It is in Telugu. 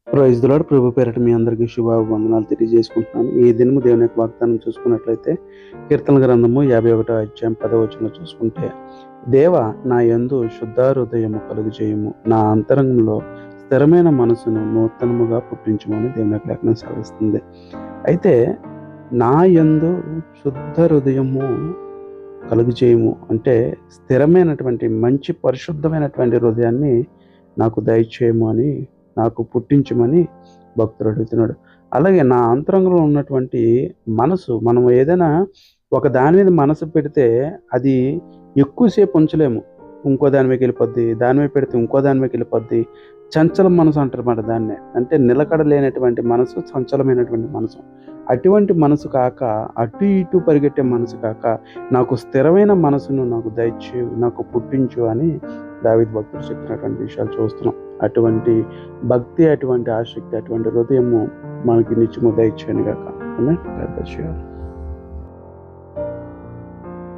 Praise the lord. ప్రభు పేరట మీ అందరికీ శుభాభివందనాలు తెలియజేసుకుంటున్నాను. ఈ దినము దేవుని యొక్క వాగ్దానం చూసుకున్నట్లయితే కీర్తన గ్రంథము 51వ అధ్యాయం 10వ వచనంలో చూసుకుంటే, దేవ నా యందు శుద్ధ హృదయము కలుగు చేయము, నా అంతరంగంలో స్థిరమైన మనసును నూతనముగా పుట్టించమని దేవుని యొక్క లేఖనం సెలవిస్తుంది. అయితే నా యందు శుద్ధ హృదయము కలుగు చేయము అంటే స్థిరమైనటువంటి మంచి పరిశుద్ధమైనటువంటి హృదయాన్ని నాకు దయచేయము అని, నాకు పుట్టించమని భక్తుడు అడుగుతున్నాడు. అలాగే నా అంతరంగంలో ఉన్నటువంటి మనసు, మనం ఏదైనా ఒక దాని మీద మనసు పెడితే అది ఎక్కువసేపు ఉంచలేము. ఇంకో దాని మీదకి వెళ్ళిపోద్ది, దాని మీద పెడితే ఇంకో దాని మీదకి వెళ్ళిపోద్ది. చంచల మనసు అంటారన్నమాట దాన్నే. అంటే నిలకడ లేనటువంటి మనసు, చంచలమైనటువంటి మనసు. అటువంటి మనసు కాక, అటు ఇటు పరిగెట్టే మనసు కాక, నాకు స్థిరమైన మనసును నాకు దయచేయు, నాకు పుట్టించు అని దావీదు భక్తుడు చెప్పినటువంటి విషయాలు చూస్తున్నాం. అటువంటి భక్తి, అటువంటి ఆసక్తి, అటువంటి హృదయము మనకి నిత్యము దయచేయను గాక. Amen. God bless you all.